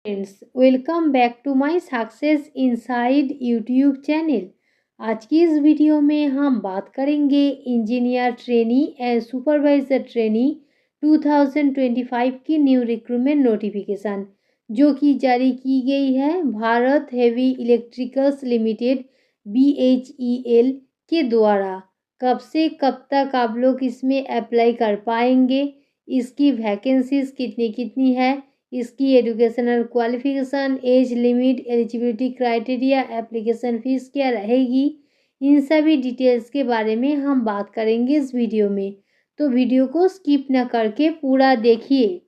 Friends, welcome back to my success inside YouTube channel. आज की इस वीडियो में हम बात करेंगे engineer trainee and supervisor trainee 2025 की न्यू रिक्रूटमेंट नोटिफिकेशन जो कि जारी की गई है Bharat heavy electricals limited BHEL के द्वारा। कब से कब तक आप लोग इसमें अप्लाई कर पाएंगे, इसकी वैकेंसीज कितनी कितनी है, इसकी educational qualification, age limit, eligibility criteria, application fees क्या रहेगी, इन सभी डिटेल्स के बारे में हम बात करेंगे इस वीडियो में। तो वीडियो को स्किप न करके पूरा देखिए।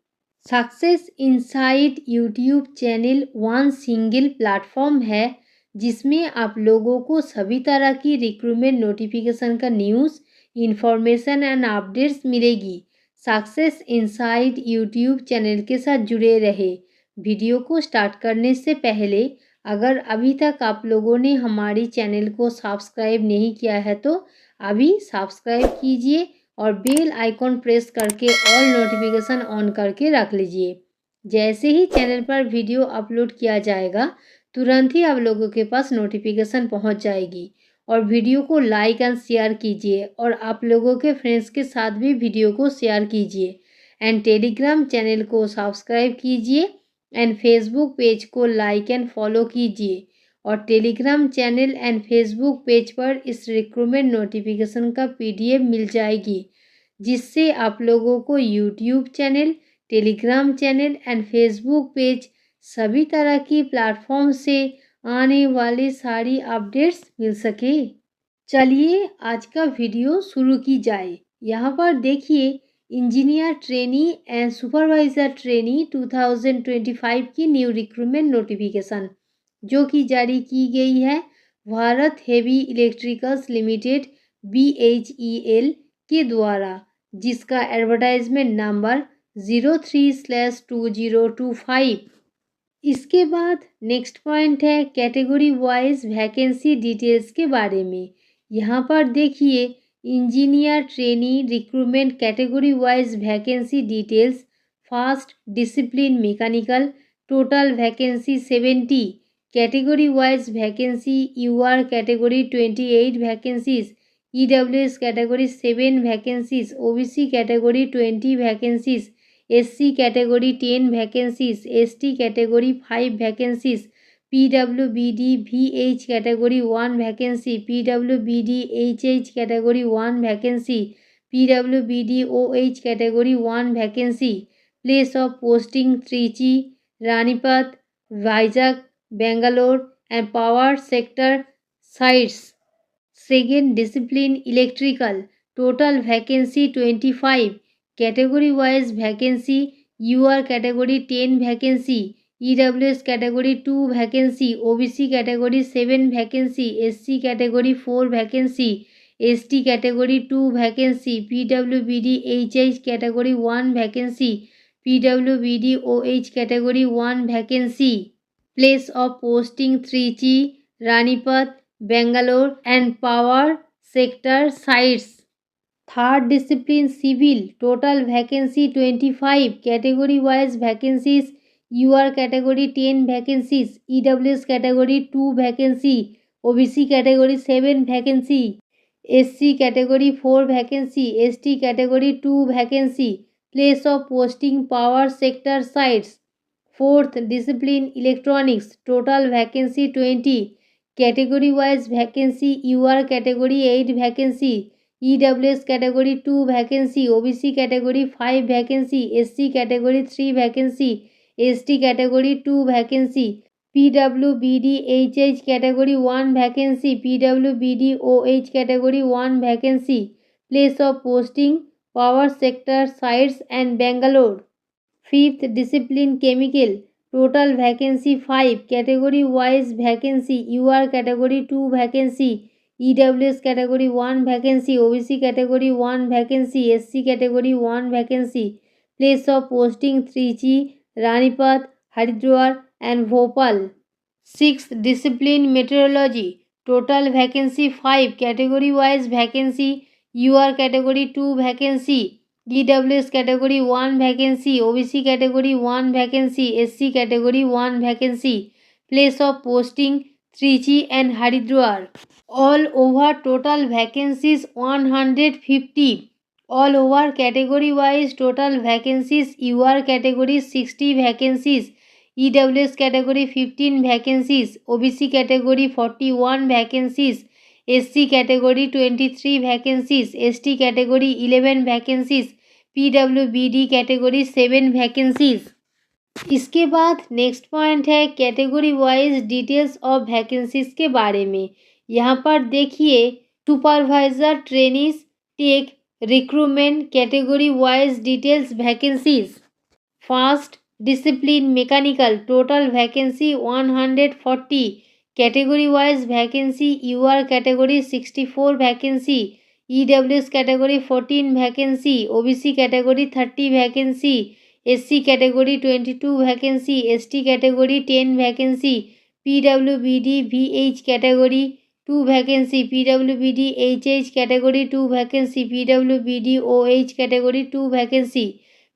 Success inside YouTube channel one single platform है जिसमें आप लोगों को सभी तरह की रिक्रूटमेंट नोटिफिकेशन का न्यूज़, इंफॉर्मेशन एंड अपडेट्स मिलेगी। सक्सेस इनसाइड यूट्यूब चैनल के साथ जुड़े रहे। वीडियो को स्टार्ट करने से पहले अगर अभी तक आप लोगों ने हमारी चैनल को सब्सक्राइब नहीं किया है तो अभी सब्सक्राइब कीजिए और बेल आइकॉन प्रेस करके ऑल नोटिफिकेशन ऑन करके रख लीजिए। जैसे ही चैनल पर वीडियो अपलोड किया जाएगा तुरंत ही आप लोगों के पास नोटिफिकेशन पहुंच जाएगी। और वीडियो को लाइक एंड शेयर कीजिए और आप लोगों के फ्रेंड्स के साथ भी वीडियो को शेयर कीजिए। एंड टेलीग्राम चैनल को सब्सक्राइब कीजिए एंड फेसबुक पेज को लाइक एंड फॉलो कीजिए। और Telegram channel and Facebook page पर इस रिक्रूटमेंट नोटिफिकेशन का PDF मिल जाएगी, जिससे आप लोगों को YouTube channel, Telegram channel and Facebook page सभी तरह की प्लेटफॉर्म से आने वाली सारी अपडेट्स मिल सके। चलिए आज का वीडियो शुरू की जाए। यहाँ पर देखिए engineer trainee and supervisor trainee 2025 की न्यू रिक्रूटमेंट नोटिफिकेशन जो कि जारी की गई है Bharat heavy electricals limited BHEL के द्वारा, जिसका एडवर्टाइजमेंट नंबर 03/2025। इसके बाद नेक्स्ट पॉइंट है कैटेगरी वाइज वैकेंसी डिटेल्स के बारे में। यहाँ पर देखिए engineer trainee recruitment category wise vacancy details. First discipline mechanical, total vacancy 70। Category wise vacancy UR category 28 vacancies, EWS category 7 vacancies, OBC category 20 vacancies, SC category 10 vacancies, ST category 5 vacancies, PWBD VH category 1 vacancy, PWBD HH category 1 vacancy, PWBD OH category 1 vacancy. Place of posting Trichy, Ranipet, Vizag, Bangalore and power sector sites. Second discipline electrical, total vacancy 25। Category wise vacancy UR category 10 vacancy, EWS category 2 vacancy, OBC category 7 vacancy, SC category 4 vacancy, ST category 2 vacancy, PWBD HH category 1 vacancy, PWBD OH category 1 vacancy. Place of posting Trichy, Ranipet, Bangalore and power sector sites. Third discipline civil, total vacancy 25। Category wise vacancies UR category 10 vacancies, EWS category 2 vacancy, OBC category 7 vacancy, SC category 4 vacancy, ST category 2 vacancy. Place of posting power sector sites. Fourth discipline electronics, total vacancy 20। Category wise vacancy UR category 8 vacancy, EWS category 2 vacancy, OBC category 5 vacancy, SC category 3 vacancy, ST category 2 vacancy, PWBD HH category 1 vacancy, PWBD OH category 1 vacancy. Place of posting power sector sites and Bangalore. Fifth discipline chemical, total vacancy 5। Category wise vacancy UR category 2 vacancy, EWS category 1 vacancy, OBC category 1 vacancy, SC category 1 vacancy. Place of posting Trichy, Ranipet, Haridwar and Bhopal. Sixth discipline metrology, total vacancy 5। Category wise vacancy UR category 2 vacancy, EWS category 1 vacancy, OBC category 1 vacancy, SC category 1 vacancy. Place of posting Trichy and Haridwar. All over total vacancies 150. All over category wise total vacancies: UR category 60 vacancies, EWS category 15 vacancies, OBC category 41 vacancies, SC category 23 vacancies, ST category 11 vacancies, PWBD category 7 vacancies. इसके बाद next point है category wise details of vacancies के बारे में। यहाँ पर देखिए supervisor trainees tech recruitment category wise details vacancies. First discipline mechanical total vacancy 140, category wise vacancy UR category 64 vacancy, EWS category 14 vacancy, OBC category 30 vacancy, SC category 22 vacancy, ST category 10 vacancy, PWBD VH category 2 vacancy, PWBD HH category 2 vacancy, PWBD OH category 2 vacancy.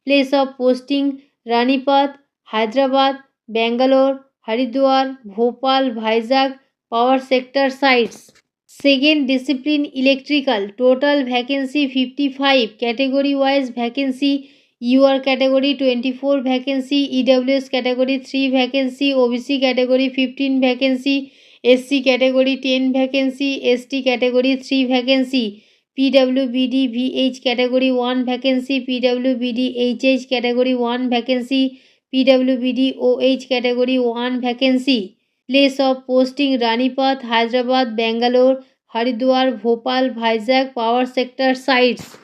Place of posting Ranipat, Hyderabad, Bangalore, Haridwar, Bhopal, Vizag, power sector sites. Second discipline electrical total vacancy 55, category wise vacancy UR category 24 vacancy, EWS category 3 vacancy, OBC category 15 vacancy, SC category 10 vacancy, ST category 3 vacancy, PWBD VH category 1 vacancy, PWBD HH category 1 vacancy, PWBD OH category 1 vacancy. Place of posting Ranipat, Hyderabad, Bangalore, Haridwar, Bhopal, Vizag, power sector sites.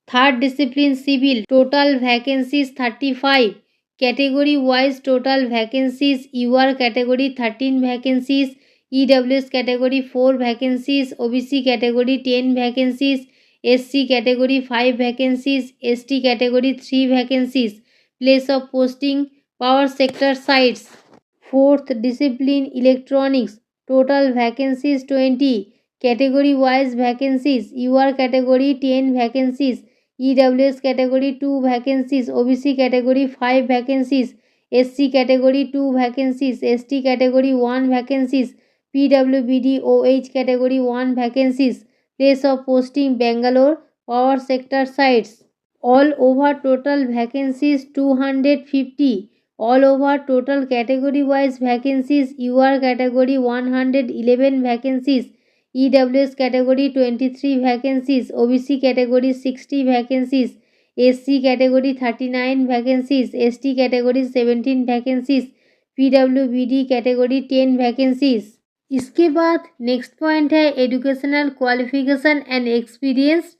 Third discipline civil total vacancies 35, category wise total vacancies UR category 13 vacancies, EWS category 4 vacancies, OBC category 10 vacancies, SC category 5 vacancies, ST category 3 vacancies. Place of posting power sector sites. Fourth discipline electronics total vacancies 20, category wise vacancies UR category 10 vacancies, EWS category 2 vacancies, OBC category 5 vacancies, SC category 2 vacancies, ST category 1 vacancies, PWBD OH category 1 vacancies. Place of posting Bangalore, power sector sites. All over total vacancies 250. All over total category wise vacancies UR category 111 vacancies, EWS category 23 vacancies, OBC category 60 vacancies, SC category 39 vacancies, ST category 17 vacancies, PWBD category 10 vacancies. इसके बाद next point है educational qualification and experience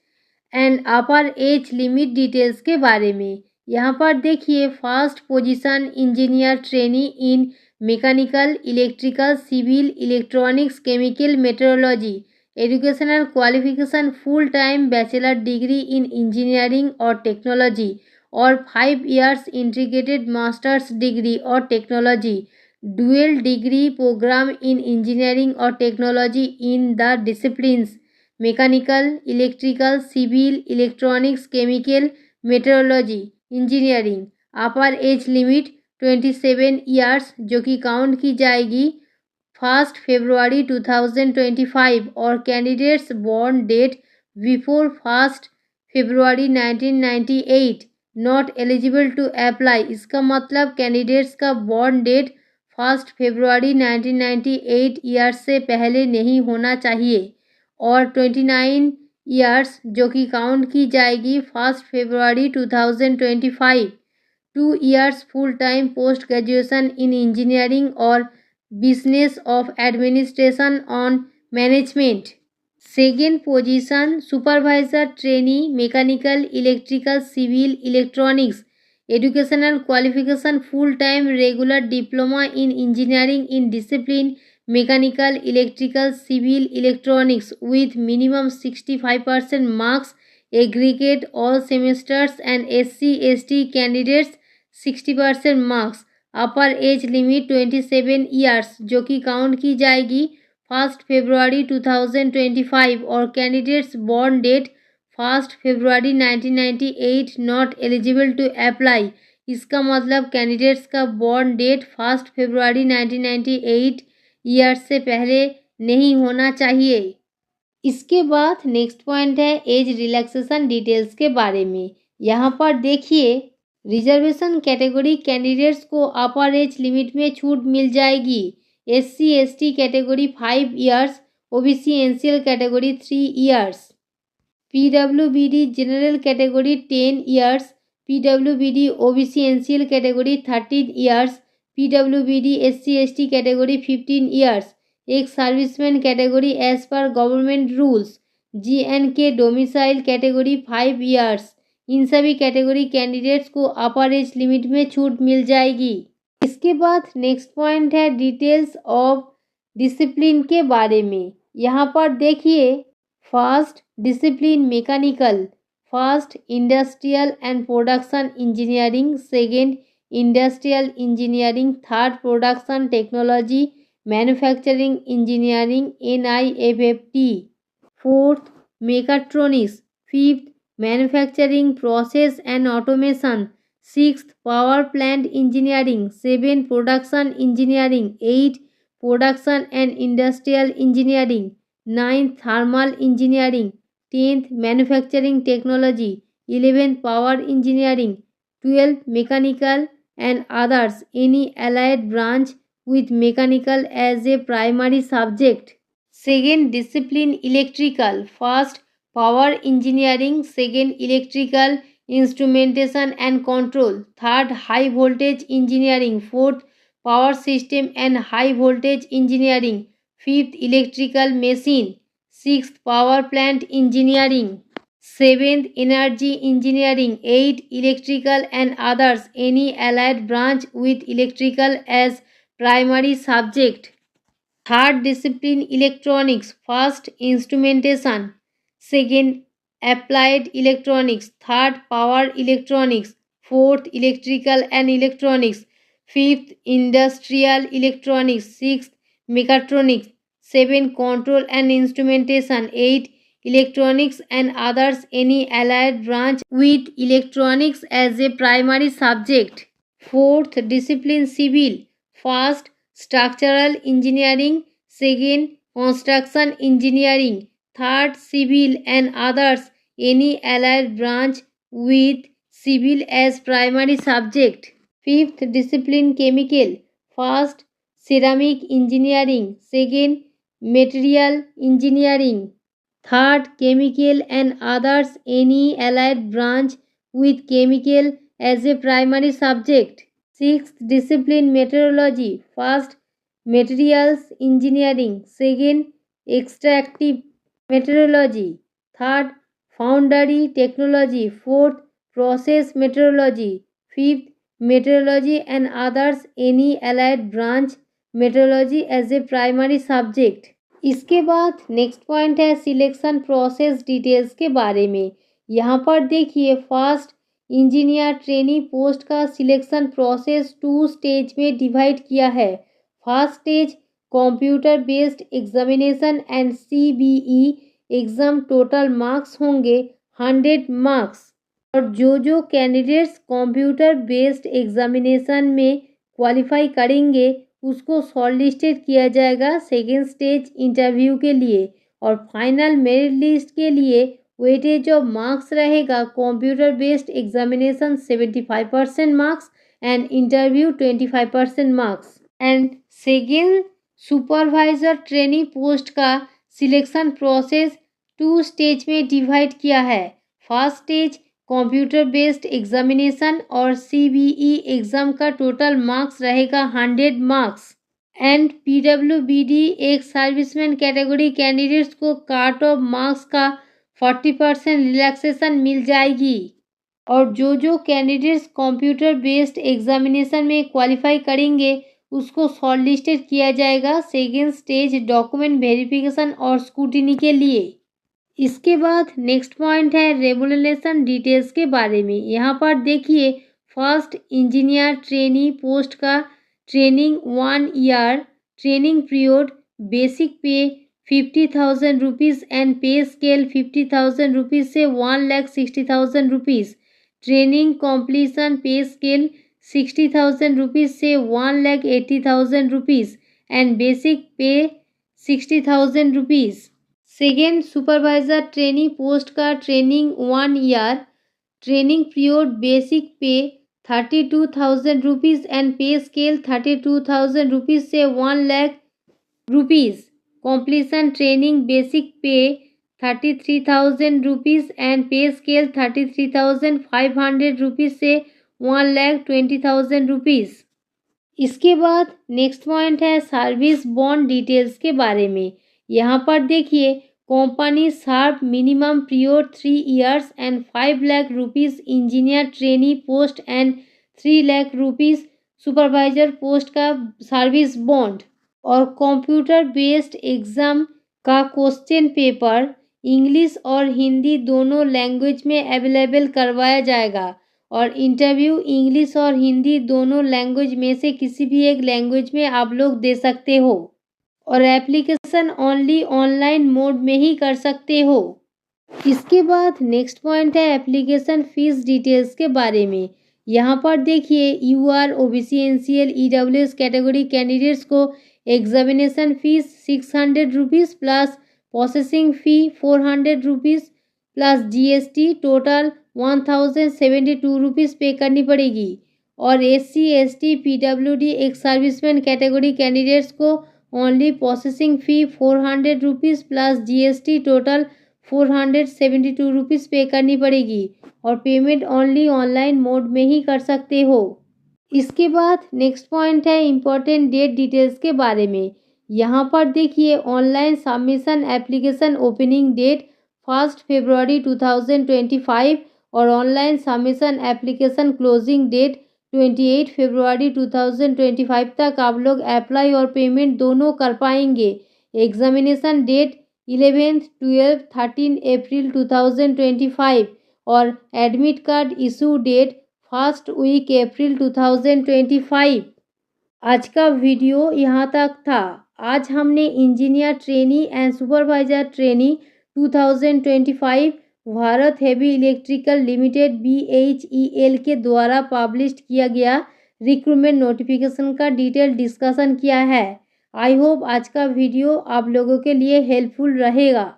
and upper age limit details के बारे में। यहाँ पर देखिए first position engineer trainee in mechanical, electrical, civil, electronics, chemical, metrology. Educational qualification full time bachelor degree in engineering और टेक्नोलॉजी और 5 years integrated masters degree और technology, dual degree program in engineering और technology in the disciplines mechanical, electrical, civil, electronics, chemical, metrology, engineering. Upper age limit 27 years जो कि count की जाएगी 1 February 2025 और candidates born date before 1 February 1998 not eligible to apply. इसका मतलब candidates का born date 1 February 1998 years से पहले नहीं होना चाहिए और 29 years जो कि काउंट की जाएगी 1 February 2025। 2 years full time post graduation in engineering और business of administration on management. Second position supervisor trainee mechanical, electrical, civil, electronics. Educational qualification full time regular diploma in engineering in discipline mechanical, electrical, civil, electronics with minimum 65% marks aggregate all semesters and SC/ST candidates 60% marks। Upper age limit 27 years जो कि count की जाएगी 1 February 2025 और candidates born date February 1998 not eligible to apply. इसका मतलब candidates का born date 1 फरवरी 1998 year से पहले नहीं होना चाहिए। इसके बाद नेक्स्ट पॉइंट है एज रिलैक्सेशन डिटेल्स के बारे में। यहाँ पर देखिए रिजर्वेशन कैटेगरी कैंडिडेट्स को अपर एज लिमिट में छूट मिल जाएगी। SC ST category 5 years, OBC NCL category 3 years, PWBD general category 10 years, PWBD OBC NCL category 13 years, PWBD SC ST category 15 years, ex serviceman category as पर government rules, GNK domicile category 5 years. इन सभी category candidates को अपर age limit में छूट मिल जाएगी। इसके बाद next point है डिटेल्स ऑफ डिसिप्लिन के बारे में। यहाँ पर देखिए first discipline mechanical, first industrial and production engineering, second industrial engineering, third production technology manufacturing engineering NIFFT, fourth mechatronics, fifth manufacturing process and automation, sixth power plant engineering, seventh production engineering, eight production and industrial engineering, ninth thermal engineering, tenth manufacturing technology, 11th power engineering, 12th mechanical and others any allied branch with mechanical as a primary subject. Second discipline electrical, first power engineering, second electrical instrumentation and control, third high voltage engineering, fourth power system and high voltage engineering, fifth electrical machine, sixth power plant engineering, seventh energy engineering, eighth electrical and others any allied branch with electrical as primary subject, third discipline electronics, first instrumentation, second applied electronics, third power electronics, fourth electrical and electronics, fifth industrial electronics, sixth mechatronics, seventh control and instrumentation, eight electronics and others any allied branch with electronics as a primary subject, fourth discipline civil, first structural engineering, second construction engineering, third civil and others any allied branch with civil as primary subject, fifth discipline chemical, first ceramic engineering, second material engineering, third chemical and others any allied branch with chemical as a primary subject, sixth discipline meteorology, first materials engineering, second extractive meteorology, third foundry technology, fourth process meteorology, fifth meteorology and others any allied branch meteorology as a primary subject। इसके बाद next point है selection process details के बारे में। यहाँ पर देखिए first engineer trainee post का सिलेक्शन प्रोसेस 2 स्टेज में डिवाइड किया है। First stage computer based examination and CBE exam, total marks होंगे 100 मार्क्स। और जो कैंडिडेट्स कंप्यूटर बेस्ड एग्जामिनेशन में क्वालिफाई करेंगे उसको शॉर्टलिस्टेड किया जाएगा सेकेंड स्टेज इंटरव्यू के लिए। और फाइनल मेरिट लिस्ट के लिए वेटेज ऑफ मार्क्स रहेगा computer based examination 75% marks and interview 25% marks. And second supervisor trainee post का सिलेक्शन प्रोसेस 2 स्टेज में डिवाइड किया है। First stage computer based examination और CBE एग्ज़ाम का टोटल मार्क्स रहेगा 100 मार्क्स। एंड PWBD एक serviceman category candidates को cut off marks का 40% रिलैक्सेशन मिल जाएगी। और जो कैंडिडेट्स कंप्यूटर बेस्ड एग्जामिनेशन में क्वालिफाई करेंगे उसको शॉर्टलिस्टेड किया जाएगा सेकेंड स्टेज डॉक्यूमेंट वेरिफिकेशन और स्क्रूटिनी के लिए। इसके बाद नेक्स्ट पॉइंट है रेमुनरेशन डिटेल्स के बारे में। यहाँ पर देखिए फर्स्ट इंजीनियर ट्रेनी पोस्ट का training 1 ear training period basic पे 50,000 rupees and pay scale 50,000 rupees से 1,60,000 rupees. Training completion pay scale 60,000 rupees से 1,80,000 rupees and basic pay 60,000 rupees. Second, supervisor trainee post का training 1 year. Training period basic pay 32,000 rupees and pay scale 32,000 rupees से 1 lakh rupees. Completion training basic pay 33,000 rupees and pay scale 33,500 rupees से 1,20,000 rupees. इसके बाद next point है service bond details के बारे में. यहाँ पर देखिए company serve minimum period 3 years and 5 lakh rupees engineer trainee post and 3 lakh rupees supervisor post का सर्विस बॉन्ड. और कंप्यूटर बेस्ड एग्ज़ाम का क्वेश्चन पेपर इंग्लिश और हिंदी दोनों लैंग्वेज में अवेलेबल करवाया जाएगा. और इंटरव्यू इंग्लिश और हिंदी दोनों लैंग्वेज में से किसी भी एक लैंग्वेज में आप लोग दे सकते हो. और एप्लीकेशन ओनली ऑनलाइन मोड में ही कर सकते हो. इसके बाद नेक्स्ट पॉइंट है एप्लीकेशन फीस डिटेल्स के बारे में. यहाँ पर देखिए UR OBC NCL EWS category candidates को examination fees 600 rupees plus processing fee 400 rupees plus GST total 1072 rupees pay करनी पड़ेगी. और SC ST PWD ex serviceman category candidates को only processing fee 400 rupees plus GST total 472 rupees pay करनी पड़ेगी. और payment only online mode में ही कर सकते हो. इसके बाद नेक्स्ट पॉइंट है इम्पोर्टेंट डेट डिटेल्स के बारे में. यहाँ पर देखिए online submission application opening date 1 फरवरी 2025 और online submission application closing date 28 फरवरी 2025 तक आप लोग अप्लाई और पेमेंट दोनों कर पाएंगे. एग्जामिनेशन डेट 11, 12, 13 अप्रैल 2025 और admit card issue date 1 week April 2025. आज का वीडियो यहाँ तक था. आज हमने engineer trainee and supervisor trainee 2025 Bharat heavy electrical limited BHEL के द्वारा पब्लिश किया गया रिक्रूटमेंट नोटिफिकेशन का डिटेल डिस्कशन किया है. आई होप आज का वीडियो आप लोगों के लिए हेल्पफुल रहेगा.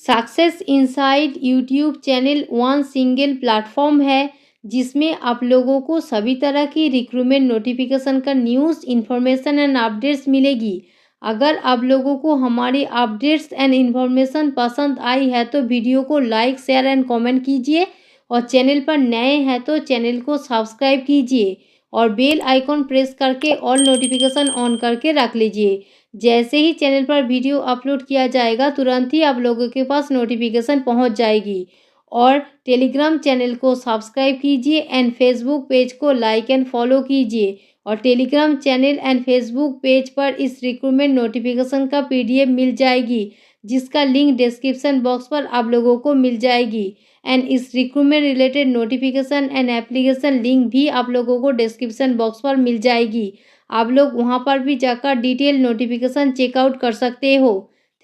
Success inside YouTube channel one single platform है जिसमें आप लोगों को सभी तरह की रिक्रूटमेंट नोटिफिकेशन का न्यूज़ इन्फॉर्मेशन एंड अपडेट्स मिलेगी. अगर आप लोगों को हमारी अपडेट्स एंड इन्फॉर्मेशन पसंद आई है तो वीडियो को लाइक शेयर एंड कमेंट कीजिए. और चैनल पर नए हैं तो चैनल को सब्सक्राइब कीजिए और बेल आइकॉन प्रेस करके ऑल नोटिफिकेशन ऑन करके रख लीजिए. जैसे ही चैनल पर वीडियो अपलोड किया जाएगा तुरंत ही आप लोगों के पास नोटिफिकेशन पहुंच जाएगी. और टेलीग्राम चैनल को सब्सक्राइब कीजिए एंड फेसबुक पेज को लाइक एंड फॉलो कीजिए. और Telegram channel and Facebook page पर इस रिक्रूटमेंट नोटिफिकेशन का PDF मिल जाएगी जिसका लिंक डिस्क्रिप्शन बॉक्स पर आप लोगों को मिल जाएगी. एंड इस recruitment related notification and application link भी आप लोगों को डिस्क्रिप्शन बॉक्स पर मिल जाएगी. आप लोग वहां पर भी जाकर डिटेल नोटिफिकेशन चेकआउट कर सकते हो.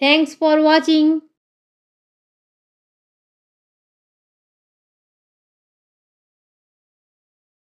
Thanks for watching.